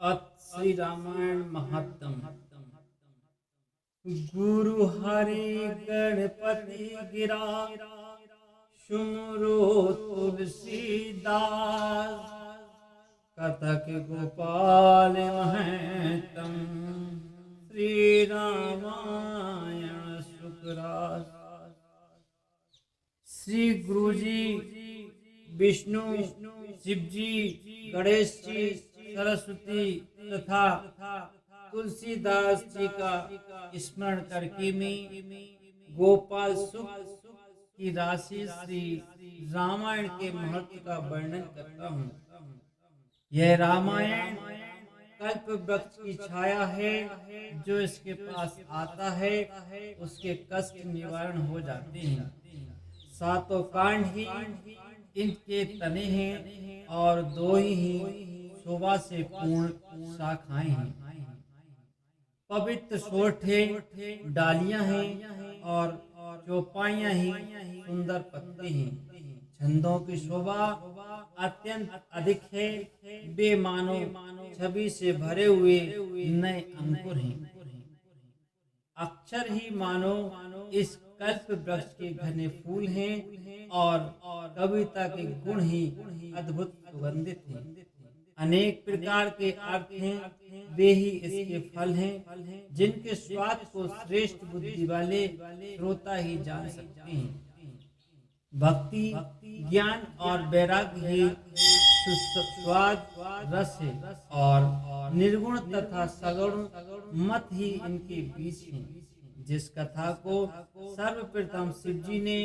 अथ श्री रामायण महात्म। गुरु हरि गणपति गिरा सुमरो तुलसीदास। कथक गोपाल महतम श्री रामायण शुक्रास। श्री गुरु जी विष्णु, शिव जी, गणेश जी, सरस्वती तथा तुलसीदास जी का स्मरण करके मैं गोपाल सुख की राशि श्री रामायण के महत्व का वर्णन करता हूँ। यह रामायण कल्प वृक्ष की छाया है। जो इसके पास आता है उसके कष्ट निवारण हो जाते हैं। सातों कांड ही इनके तने हैं और दो ही शोभा से पूर्ण शाखाएं हैं। पवित्र सोठे डालियां हैं और चौपाइयां ही सुंदर पत्ते हैं। छंदों की शोभा अत्यंत अधिक है। वे मानो छवि से भरे हुए नए अंकुर हैं। अक्षर ही मानो इस कल्प वृक्ष के घने फूल हैं और कविता के गुण ही अद्भुत सुगंधित हैं। अनेक प्रकार के अर्थ हैं, वे ही इसके फल हैं, जिनके स्वाद को श्रेष्ठ बुद्धि वाले श्रोता ही जान सकते हैं। भक्ति, ज्ञान और वैराग्य ही स्वाद रस है और निर्गुण तथा सगुण मत ही इनके बीच हैं। जिस कथा को सर्वप्रथम शिव जी ने,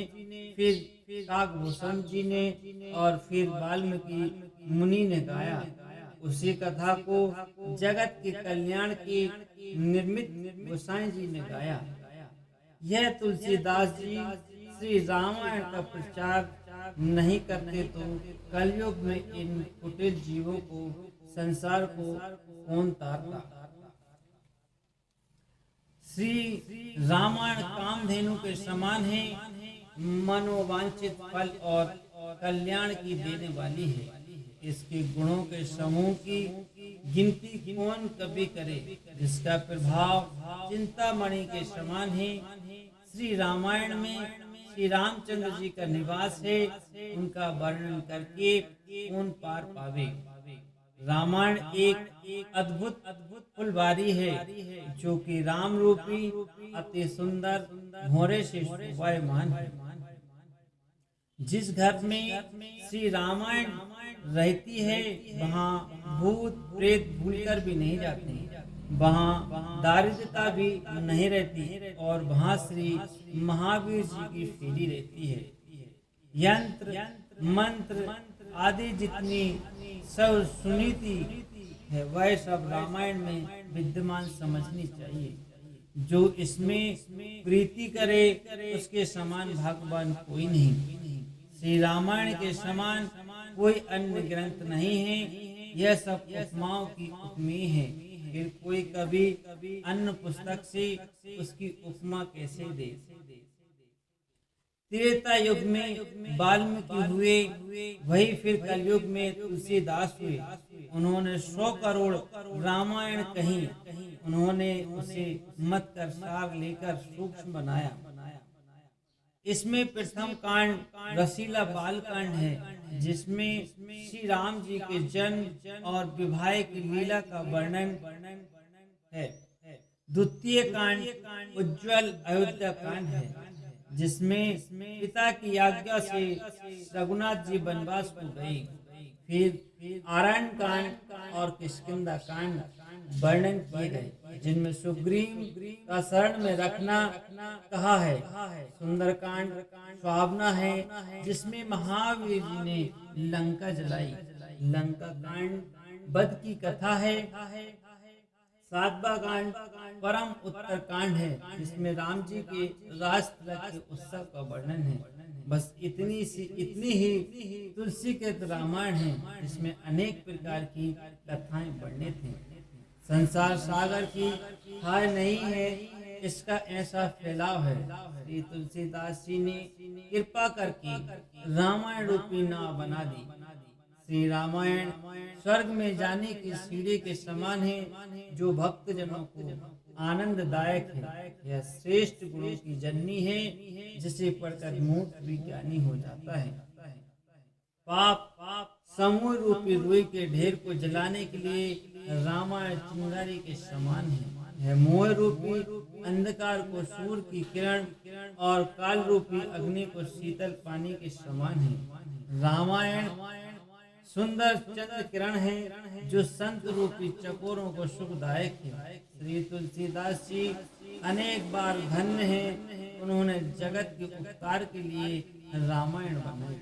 फिर काकभूषण जी ने और फिर वाल्मीकि मुनि ने गाया, उसी कथा को जगत के कल्याण के निर्मित गोसाई जी ने गाया। यह तुलसीदास जी श्री रामायण का प्रचार नहीं करते तो कलयुग में इन कुटिल जीवों को, संसार को कौन तारता। श्री रामायण कामधेनु के समान है, मनोवांछित फल और कल्याण की देने वाली है। इसके गुणों के समूह की गिनती कौन कभी करे, जिसका प्रभाव चिंतामणि के समान है। श्री रामायण में श्री रामचंद्र जी का निवास है, उनका वर्णन करके कौन पार पावे। रामायण एक अद्भुत फुलवारी है, जो कि राम रूपी अति सुंदर भौरे से शोभायमान है। जिस घर में श्री रामायण रहती है वहाँ भूत प्रेत भूलकर भी नहीं जाते, वहाँ दारिद्रता भी नहीं रहती और वहाँ श्री महावीर जी की फेरी रहती है। यंत्र मंत्र आदि जितनी सब सुनीति है वह सब रामायण में विद्यमान समझनी चाहिए। जो इसमें प्रीति करे उसके समान भगवान कोई नहीं। श्री रामायण के समान कोई अन्य ग्रंथ नहीं है। यह सब उपमाओं की उपमेय है। फिर कोई कभी अन्य पुस्तक से उसकी उपमा कैसे दे। त्रेता युग में वाल्मीकि हुए, वही फिर कलयुग में तुलसीदास हुए। उन्होंने 100 करोड़ रामायण कही। उन्होंने उसे मत कर सार लेकर सूक्ष्म बनाया। इसमें प्रथम कांड रसीला बाल कांड है, जिसमें श्री राम जी के जन्म और विवाह की लीला का वर्णन है। द्वितीय कांड उज्ज्वल अयोध्या कांड है, जिसमें पिता की आज्ञा से रघुनाथ जी वनवास को गए। फिर आरण्य कांड और किष्किंधा कांड वर्णन किए गए, जिनमें सुग्रीव का शरण में रखना कहा है। सुंदरकांड सुहावना है, जिसमें महावीर जी ने लंका जलाई। लंका कांड वध की कथा है। सातवां कांड परम उत्तर कांड है, जिसमें राम जी के राजतिलक के उत्सव का वर्णन है। बस इतनी ही तुलसी के रामायण है, जिसमें अनेक प्रकार की कथाएं वर्णित हैं। संसार सागर की हार नहीं है, इसका ऐसा फैलाव है। श्री तुलसीदास जी ने कृपा करके रामायण रूपी नाव बना दी। श्री रामायण स्वर्ग में जाने की सीढ़ी के समान है, जो भक्त जनों को आनंददायक है। यह श्रेष्ठ गुणों की जननी है, जिसे पढ़कर मूर्ख भी ज्ञानी हो जाता है। पाप समूह रूपी रुई के ढेर को जलाने के लिए रामायण चिंगारी के समान है। यह मोह रूपी अंधकार को सूर्य की किरण और काल रूपी अग्नि को शीतल पानी के समान है। रामायण सुंदर चंद्र किरण है, जो संत रूपी चकोरों को सुखदायक है। श्री तुलसीदास जी अनेक बार धन्य हैं, उन्होंने जगत के उपकार के लिए रामायण बनाई।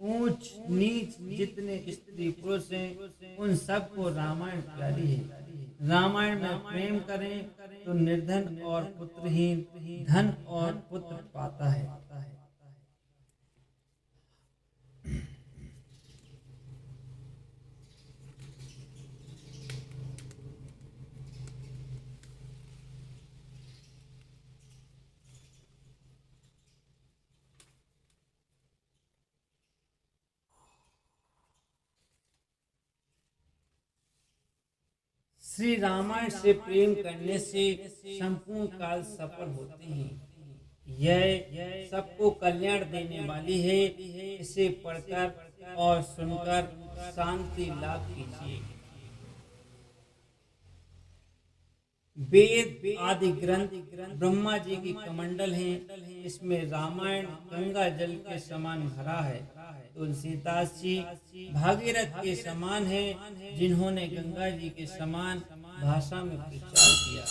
ऊंच नीच जितने स्त्री पुरुष हैं, उन सबको रामायण प्यारी है। रामायण में प्रेम करें तो निर्धन और पुत्रहीन धन और पुत्र पाता है। श्री रामायण से प्रेम करने से संपूर्ण काल सफल होते हैं। यह सबको कल्याण देने वाली है। इसे पढ़कर और सुनकर शांति लाभ कीजिए। वेद आदि ग्रंथ ब्रह्मा जी की कमंडल हैं। इसमें रामायण गंगा जल के समान भरा है। तुलसीदास जी भागीरथ के समान हैं, जिन्होंने गंगा जी के समान भाषा में प्रचार किया।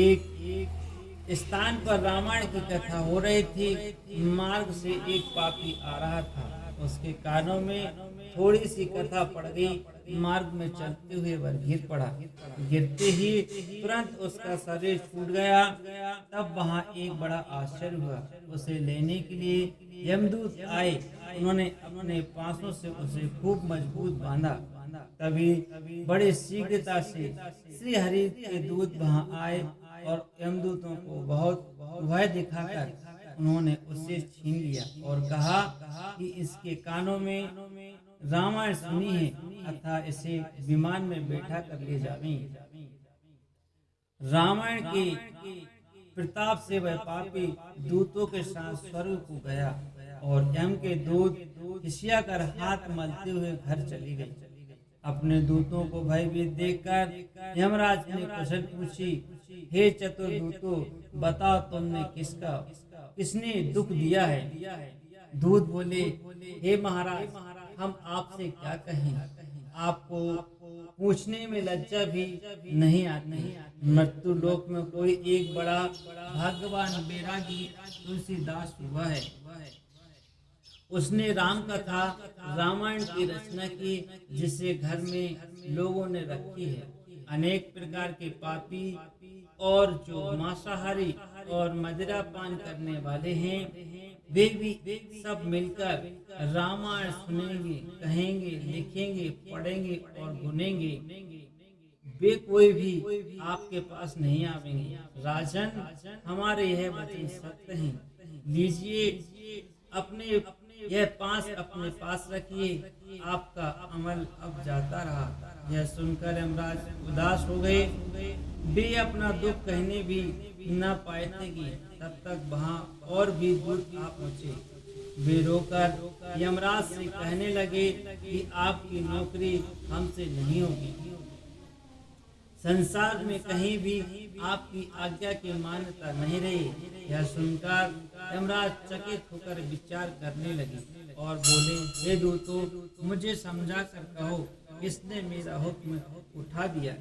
एक स्थान पर रामायण की कथा हो रही थी। मार्ग से एक पापी आ रहा था। उसके कानों में थोड़ी सी कथा पड़ गई। मार्ग में चलते हुए वह गिर पड़ा। गिरते ही तुरंत उसका शरीर छूट गया। तब वहाँ एक बड़ा आश्चर्य हुआ। उसे लेने के लिए यमदूत आए। उन्होंने अपने पांसों से उसे खूब मजबूत बांधा। तभी बड़े शीघ्रता से श्री हरि के दूत वहाँ आए और यमदूतों को बहुत भय दिखाकर उन्होंने उसे छीन लिया और कहा कि इसके कानों में रामायण सुनी है, अतः इसे विमान में बैठा कर ले जावें। रामायण के प्रताप से वह पापी दूतों के साथ स्वर्ग को गया और यम के दूत खिसिया कर हाथ मलते हुए घर चली गई। अपने दूतों को भयभीत देखकर यमराज ने कुशल पूछी, हे चतुर दूतों, बताओ तुमने किसने दुख दिया है? दूत बोले, हे महाराज, हम आपसे क्या कहें? आपको पूछने में लज्जा भी नहीं आती। मृत्यु लोक में कोई एक बड़ा भाग्यवान बैरागी तुलसीदास हुआ है। उसने राम कथा रामायण की रचना की, जिसे घर में लोगों ने रखी है। अनेक प्रकार के पापी और जो मांसाहारी और मदिरा पान करने वाले हैं, वे भी सब मिलकर रामायण सुनेंगे, कहेंगे, लिखेंगे, पढ़ेंगे और गुनेंगे। वे कोई भी आपके पास नहीं आवेंगे। राजन, हमारे यह वचन सत्य हैं। लीजिए, अपने यह पास अपने पास रखिए। आपका अमल अब जाता रहा। यह सुनकर यमराज उदास हो गए। वे अपना दुख कहने भी न पाए थे कि तब तक वहाँ और भी दूत आ पहुँचे। वे रोकर यमराज से कहने लगे कि आपकी नौकरी हमसे नहीं होगी। संसार में कहीं भी आपकी आज्ञा की मान्यता नहीं रही। यह सुनकर यमराज चकित होकर विचार करने लगे और बोले, हे दूतों, मुझे समझा कर कहो, किसने मेरा हुक्म उठा दिया?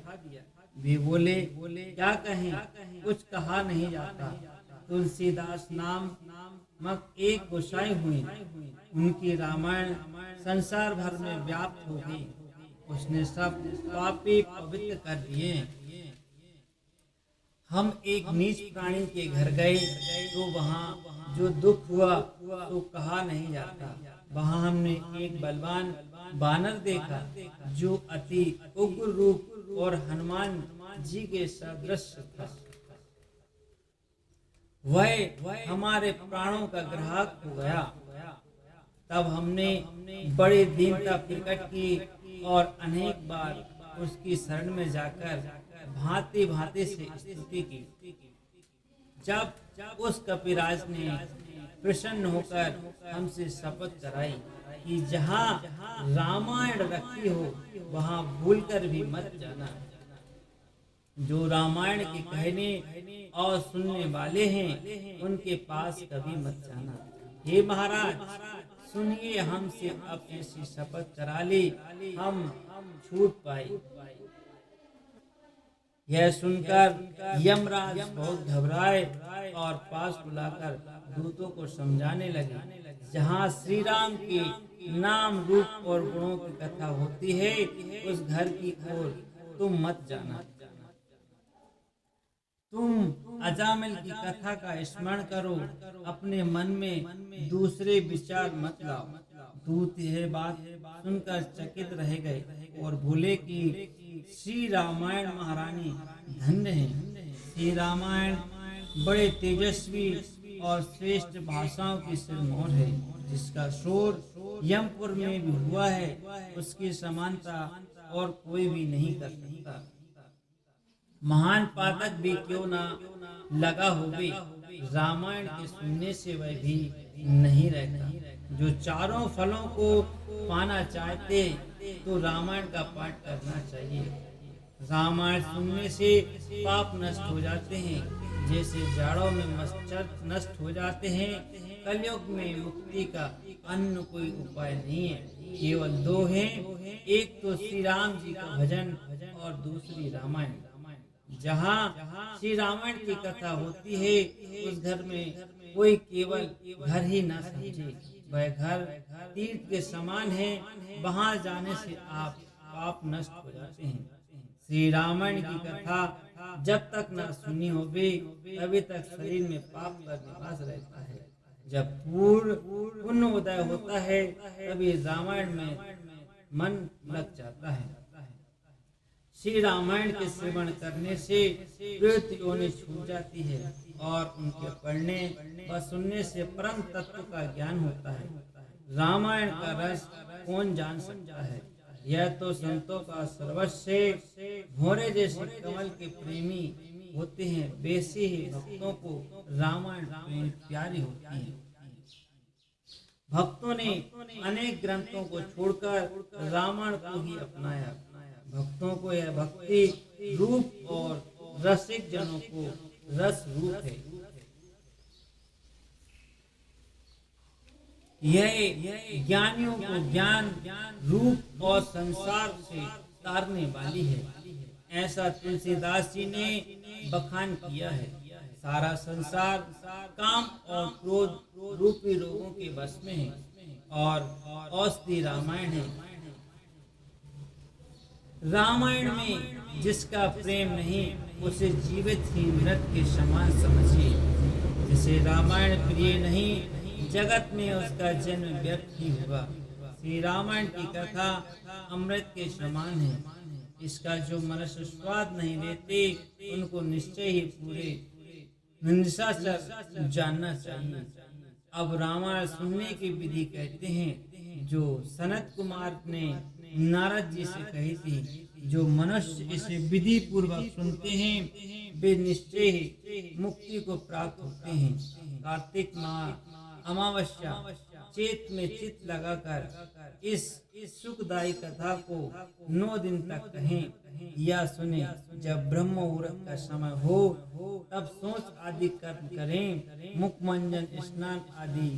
वे बोले, क्या कहें, कुछ कहा नहीं जाता। तुलसीदास नामक एक गोसाई हुए। उनकी रामायण संसार भर में व्याप्त हो गई। उसने सब पापी पवित्र कर दिए। हम एक नीच प्राणी के घर गए तो वहाँ जो दुख हुआ तो कहा नहीं जाता। वहाँ हमने एक बलवान बानर देखा, जो अति उग्र रूप और हनुमान जी के सदृश था। वह हमारे प्राणों का ग्राहक हो गया। तब हमने बड़ी दीनता प्रकट की और अनेक बार उसकी शरण में जाकर भांति भांति से स्तुति की। जब उस कपिराज ने प्रसन्न होकर हमसे शपथ कराई कि जहाँ रामायण रखी हो वहाँ भूलकर भी मत जाना। जो रामायण के कहने और सुनने वाले हैं उनके पास कभी मत जाना। हे महाराज, सुनिए, हमसे अब ऐसी शपथ करा ली, हम छूट पाए। यह सुनकर यमराज बहुत घबराए और पास बुलाकर दूतों को समझाने लगे, जहाँ श्री राम के नाम, रूप और गुणों की कथा होती है उस घर की ओर तुम मत जाना। तुम अजामिल की कथा का स्मरण करो, अपने मन में दूसरे विचार मत लाओ। दूत यह बात सुनकर चकित रह गए और बोले कि श्री रामायण महारानी धन्य है। श्री रामायण बड़े तेजस्वी और श्रेष्ठ भाषाओं की सिरमौर है, जिसका शोर यमपुर में भी हुआ है, उसकी समानता और कोई भी नहीं कर सकता। महान पाठक भी क्यों ना लगा होवे, रामायण के सुनने से वह भी नहीं रहता। जो चारों फलों को पाना चाहते तो रामायण का पाठ करना चाहिए। रामायण सुनने से पाप नष्ट हो जाते हैं, जैसे जाड़ों में मच्छर नष्ट हो जाते हैं। कलयुग में मुक्ति का अन्य कोई उपाय नहीं है, केवल दो हैं, एक तो श्री राम जी का भजन और दूसरी रामायण। जहाँ श्री रामायण की कथा होती है उस घर में कोई केवल घर ही न समझे, वह घर तीर्थ के समान है, वहाँ जाने से आप पाप नष्ट हो जाते हैं। श्री रामायण की कथा जब तक न सुनी होवे तभी तक शरीर में पाप का निवास रहता है। जब पूर्ण पुण्य उदय होता है तभी रामायण में मन लग जाता है। श्री रामायण के श्रवण करने से प्रेत योनि छूट जाती है और उनके पढ़ने व सुनने से परम तत्व का ज्ञान होता है। रामायण का रस कौन जान सकता है? यह तो संतों का सर्वस्व है। भोरे जैसे कमल के प्रेमी होते हैं, वैसे ही भक्तों को रामायण प्यारी होती है। भक्तों ने अनेक ग्रंथों को छोड़कर रामायण को ही अपनाया। भक्तों को यह भक्ति रूप और रसिक जनों को रस रूप है। यह ज्ञानियों को ज्ञान रूप और संसार से तारने वाली है, ऐसा तुलसीदास जी ने बखान किया है। सारा संसार काम और क्रोध रूपी रोगों के वश में है और औषधि रामायण है। रामायण में जिसका प्रेम नहीं उसे जीवित ही मृत के समान समझिए। जिसे रामायण प्रिय नहीं जगत में उसका जन्म व्यर्थ ही होगा। श्री रामायण की कथा अमृत के समान है। इसका जो मनुष्य स्वाद नहीं लेते उनको निश्चय ही पूरे निशाचर जानना चाहिए। अब रामायण सुनने की विधि कहते हैं, जो सनत कुमार ने नारद जी से कही थी। जो मनुष्य इसे विधि पूर्वक सुनते हैं वे निश्चय ही मुक्ति को प्राप्त होते हैं। कार्तिक माह अमावस्या चेत में चित्त लगाकर इस सुखदायी कथा को 9 दिन तक कहें या सुने। जब ब्रह्म मुहूर्त का समय हो तब सोच आदि कर्म करें। मुखमंजन स्नान आदि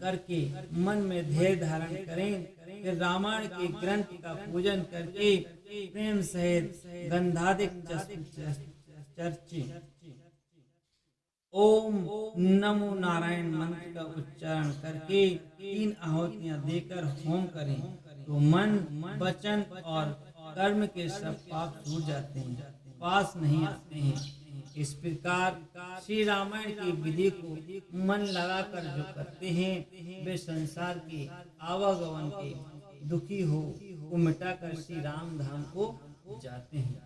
करके मन में धैर्य धारण करें। फिर रामायण के ग्रंथ का पूजन करके प्रेम सहित गंधाधिक चर्चे ओम नमो नारायण मंत्र का उच्चारण करके 3 आहुतियां देकर होम करें तो मन, वचन और कर्म के सब पाप छूट जाते हैं, पास नहीं आते हैं। इस प्रकार श्री रामायण की विधि को मन लगाकर जो करते हैं वे संसार के आवागमन के दुखी हो को मिटाकर श्री राम धाम को जाते हैं।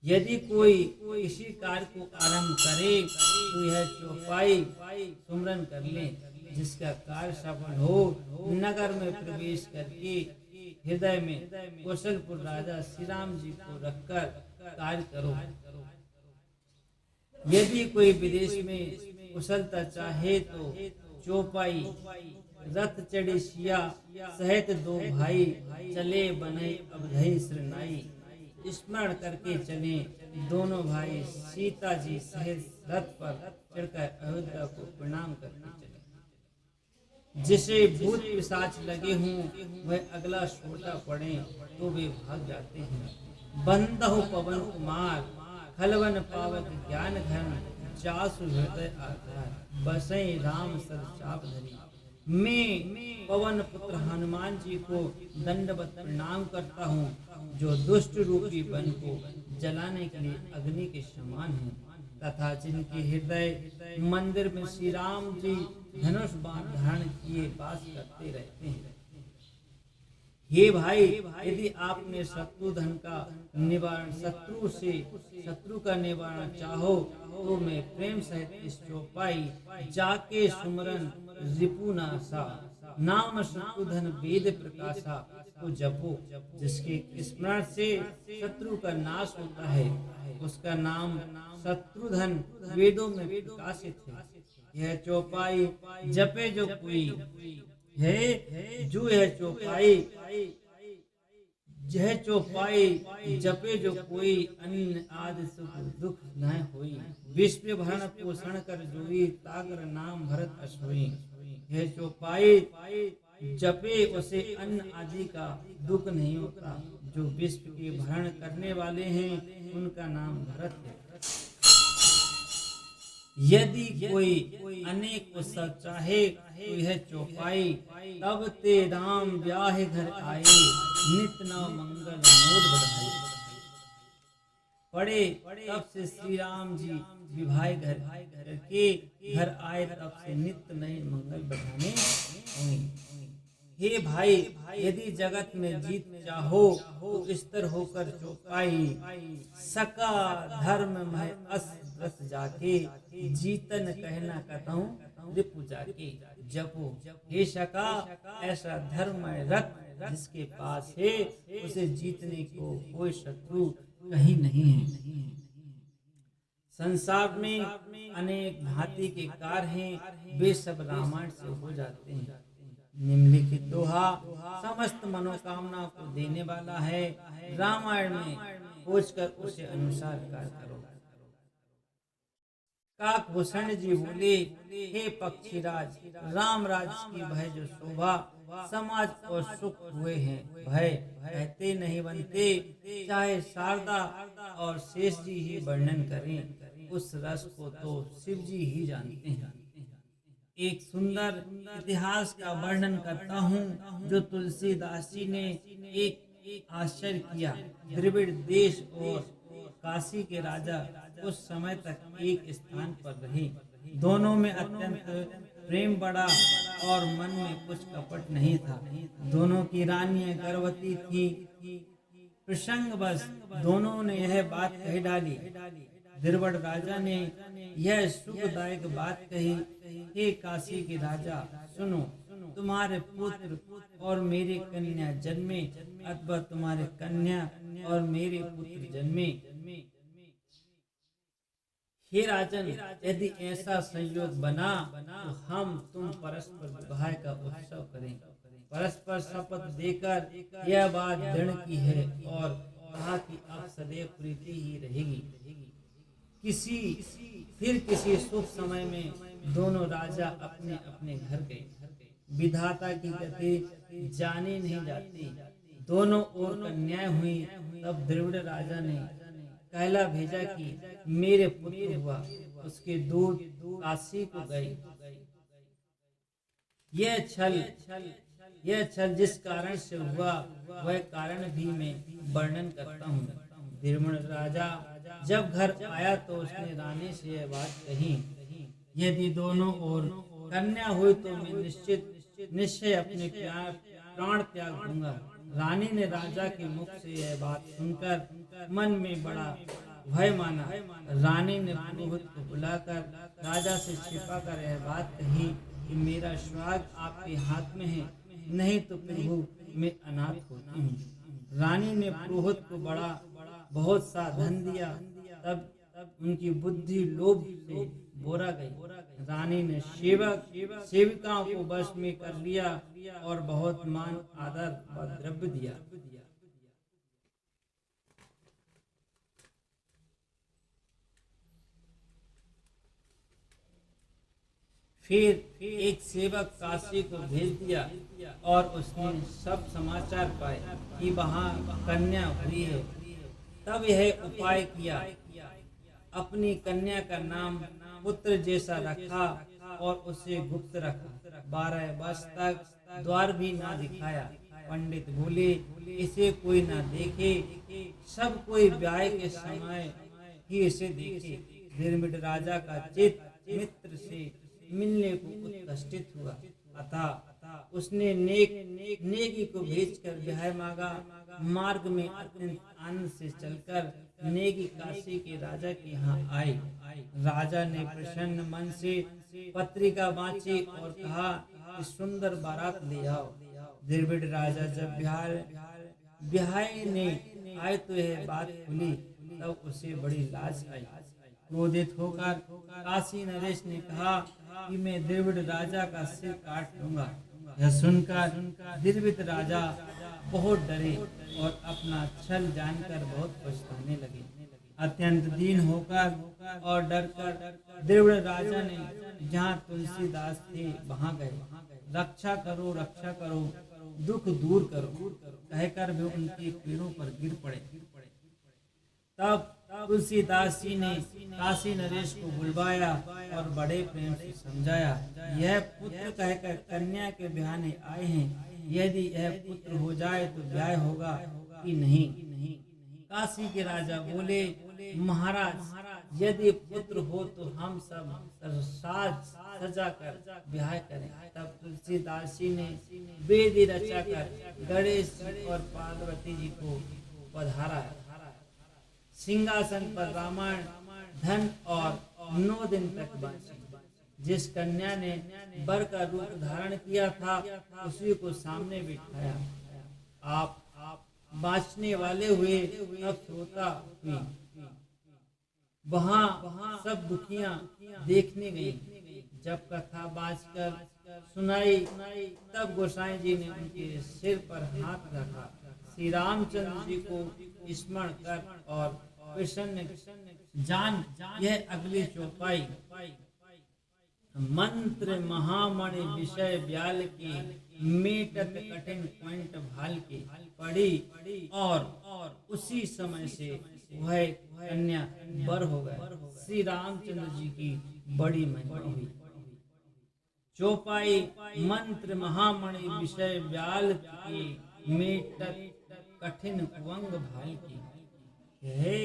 यदि कोई इसी कार्य को आरंभ करे तो यह चौपाई सुमरन कर ले। जिसका कार्य सफल हो, नगर में प्रवेश करके हृदय में कौशलपुर राजा श्री राम जी को रखकर कार्य करो। यदि कोई विदेश में कुशलता चाहे तो चौपाई रथ चढ़े सिया सहित दो भाई चले बने अवधि श्रनाई। स्मरण करके चले दोनों भाई सीता जी सहित रथ पर चढ़कर अयोध्या को प्रणाम करके चले। जिसे भूत पिशाच लगे हों वह अगला छोटा पड़े तो वे भाग जाते हैं। बंदहु पवन कुमार खलवन पावक ज्ञान घन जासु हृदय आधार बसै राम सर चाप धरी। मैं पवन पुत्र हनुमान जी को दंडवत प्रणाम करता हूँ जो दुष्ट रूपी वन को जलाने के लिए अग्नि के समान है तथा जिनके हृदय मंदिर में श्री राम जी धनुष बाण धारण किए वास करते रहते हैं। हे भाई, यदि आपने शत्रुधन का निवारण शत्रु का निवारण चाहो तो मैं प्रेम सहित इस चौपाई जाके सुमरन रिपुनासा नाम शत्रुधन वेद प्रकाशा को जपो। जिसके स्मरण से शत्रु का नाश होता है उसका नाम शत्रुधन वेदों में प्रकाशित है। यह चौपाई जपे जो कोई है जो यह चौपाई जपे जो कोई अन्न आदि सुख दुख न होई। विश्व भरण पोषण कर जोई तागर नाम भरत अशोई। यह चौपाई जपे उसे अन्न आदि का दुख नहीं होता। जो विश्व के भरण करने वाले हैं उनका नाम भरत है। यदि कोई अनेक उत्सव चाहे तो यह चौपाई तब ते राम ब्याह घर आए नित नव मंगल मोद बढ़ाए। पढ़े तब से श्री राम जी विवाह घर आए तब से नित्य नए मंगल बढ़ाने हुए। हे भाई, यदि जगत में जीत चाहो तो स्थिर होकर चौपाई सका धर्म में अस रस जाके जीतन कहना कहूँ रिपु जाके जपो। हे सका ऐसा धर्म रथ जिसके पास है उसे जीतने को कोई शत्रु कहीं नहीं है। संसार में अनेक भांति के कार्य हैं वे सब रामायण से हो जाते हैं। निम्नलिखित दोहा समस्त मनोकामना को देने वाला है। रामायण में खोजकर उसे अनुसार कार्य करो। काकभूषण जी बोले, हे पक्षीराज, राम राज्य की भय जो शोभा समाज और सुख हुए हैं भय कहते नहीं बनते। चाहे शारदा और शेष जी ही वर्णन करें उस रस को तो शिव जी ही जानते हैं। एक सुंदर इतिहास का वर्णन करता हूँ जो तुलसीदास जी ने एक आश्चर्य किया। द्रविड़ देश और काशी के राजा उस समय तक एक स्थान पर रहे। दोनों में अत्यंत प्रेम बड़ा और मन में कुछ कपट नहीं था। दोनों की रानियां गर्भवती थी। प्रसंगवश दोनों ने यह बात कही डाली। द्रविड़ राजा ने यह सुखदायक बात कही, हे काशी के राजा, सुनो, तुम्हारे पुत्र और मेरे कन्या जन्मे अथवा तुम्हारे कन्या और मेरे पुत्र जन्मे। हे राजन, यदि ऐसा संयोग बना तो हम तुम परस्पर विवाह का उत्सव करें। परस्पर शपथ देकर यह बात दृढ़ की है और कहा कि अब सदैव प्रीति ही रहेगी। किसी शुभ समय में दोनों राजा अपने अपने घर गए। विधाता की गति जानी नहीं जाती। दोनों ओर कन्याएं हुई। तब द्रविड़ राजा ने कहला भेजा कि मेरे पुत्र हुआ। उसके दूत काशी को गए। यह छल जिस कारण से हुआ वह कारण भी मैं वर्णन करता हूँ। द्रविड़ राजा जब घर आया तो उसने रानी से यह बात कही, यदि दोनों ओर कन्या हुई तो मैं निश्चय अपने प्राण त्याग दूंगा। रानी ने राजा के मुख से यह बात सुनकर मन में बड़ा भय माना। रानी ने पुरोहित को बुलाकर राजा से छिपा कर यह बात कही। कि मेरा सुहाग आपके हाथ में है, नहीं तो प्रभु मैं अनाथ होती हूँ। रानी ने पुरोहित को बहुत सा धन दिया। तब उनकी बुद्धि लोभ से बोरा गई। रानी ने सेविकाओं को वश में कर लिया और बहुत मान आदर व द्रव्य दिया। फिर एक सेवक काशी को भेज दिया और उसने सब समाचार पाए कि वहाँ कन्या हुई है। तब यह उपाय किया, अपनी कन्या का नाम पुत्र जैसा रखा और उसे गुप्त रखा। 12 वर्ष तक द्वार भी ना दिखाया। पंडित बोले, इसे कोई ना देखे, सब कोई ब्याह के समय ही इसे देखे। निर्मित राजा का चित्त मित्र से मिलने को उत्कष्टित हुआ, अतः उसने नेगी को भेजकर ब्याह मांगा। मार्ग में अत्यंत आनंद से चलकर नेगी काशी के राजा के यहाँ आई। राजा ने प्रसन्न मन से पत्रिका वांची और कहा कि सुंदर बारात ले आओ। निर्भीड राजा जब ब्याह ने आए तो यह बात खुली, तब उसे बड़ी लाज आई। क्रोधित होकर काशी नरेश ने कहा कि मैं द्रविड़ राजा का सिर काट लूंगा। यह सुनकर द्रविड़ राजा बहुत डरे और अपना छल जानकर बहुत पछताने लगे। अत्यंत दीन होकर और डरकर द्रविड़ राजा ने जहाँ तुलसीदास थे वहां गए। रक्षा करो, रक्षा करो, दुख दूर करो कहकर वे उनके पैरों पर गिर पड़े। तब तुलसीदास जी ने काशी नरेश को बुलवाया और बड़े प्रेम से समझाया। यह पुत्र कहकर कन्या के ब्याहने आए हैं, यदि यह पुत्र हो जाए तो ब्याह होगा कि नहीं। काशी के राजा बोले, महाराज यदि पुत्र हो तो हम सब साज सजा कर ब्याह करें। तब तुलसीदास जी ने वेदी रचा कर गणेश जी और पार्वती जी को पधारा। सिंहासन पर रामायण धन और 9 दिन तक बाँची। जिस कन्या ने वर का रूप धारण किया था उसी को सामने बिठाया। आप बाँचने वाले हुए अब श्रोता हुई। वहाँ सब दुखियां देखने गई। जब कथा बाँचकर सुनाई तब गोसाई जी ने उनके सिर पर हाथ रखा। श्री रामचंद्र जी को स्मरण कर और प्रसन्न जान यह अगली चौपाई। मंत्र महामणि विषय ब्याल के, मेटत कठिन पॉइंट भाल के पड़ी और उसी समय से वह कन्या वर हो गए। श्री रामचंद्र जी की बड़ी महिमा हुई। चौपाई मंत्र महामणि विषय ब्याल के, मेटत कठिन कुंग भाल की। हे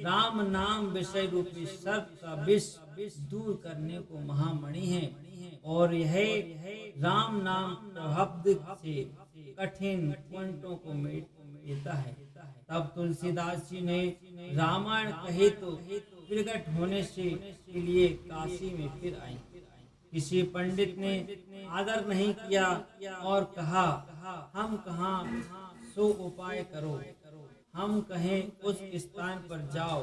राम नाम विषय रूपी सर्प का विष दूर करने को महामणि है और यह राम नाम प्रभुत्व से कठिन पॉइंटों को मेट देता है। तब तुलसीदास जी ने रामायण कहे तो प्रकट होने से के लिए काशी में फिर आई। किसी पंडित ने आदर नहीं किया और कहा, हम कहाँ सो उपाय करो, हम कहें उस स्थान पर जाओ।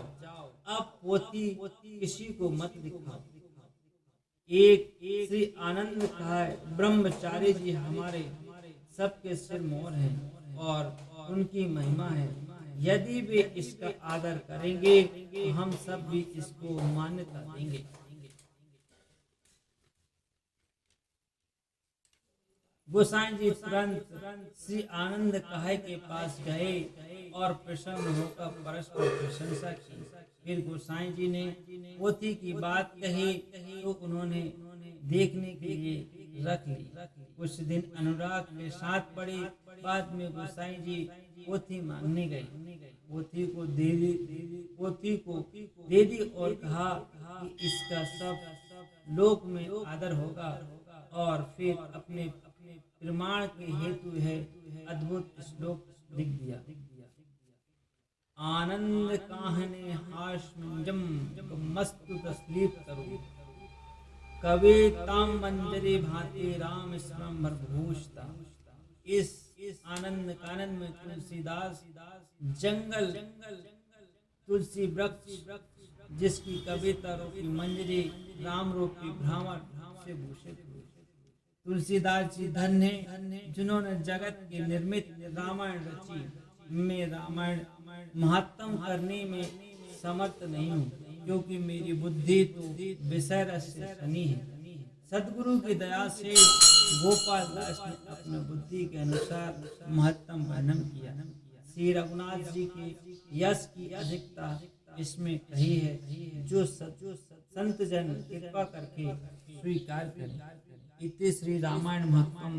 अब पोथी किसी को मत दिखाओ। एक श्री आनंद कहा, ब्रह्मचारी जी हमारे सबके सिर मोर हैं और उनकी महिमा है। यदि वे इसका आदर करेंगे तो हम सब भी इसको मान्यता देंगे। गोसाई जी तुरंत श्री आनंद कहा के पास गए और प्रसन्न होकर परस्पर प्रशंसा की। फिर गोसाई जी ने पोथी की बात कही तो उन्होंने देखने के लिए रख ली। कुछ दिन अनुराग के साथ पड़ी। बाद में गोसाई जी पोथी मांगने गए। पोथी को दे दी और कहा कि इसका सब लोक में आदर होगा। और फिर अपने प्रमाण के हेतु है अद्भुत श्लोक लिख दिया। आनंद काहने हास्यम मस्तु तस्लीफ करो, कविताम मंजरी भांति राम स्मरण भरभूषता। इस आनंद कानन में तुलसीदास जंगल तुलसी वृक्ष जिसकी कविता रूपी मंजरी राम रूपी भ्रामर से भूषित हुई। तुलसीदास जी धन्य हैं जिन्होंने जगत के निर्मित रामायण रची। मैं रामायण महत्तम करने में समर्थ नहीं हूँ, क्योंकि मेरी बुद्धि तो विषय रस से सनी है। सदगुरु की दया से गोपाल दास ने अपने बुद्धि के अनुसार महत्तम वर्णन किया। श्री रघुनाथ जी के यश की अधिकता इसमें कही है, जो संत जन कृपा करके स्वीकार करें। इति श्री रामायण महत्तम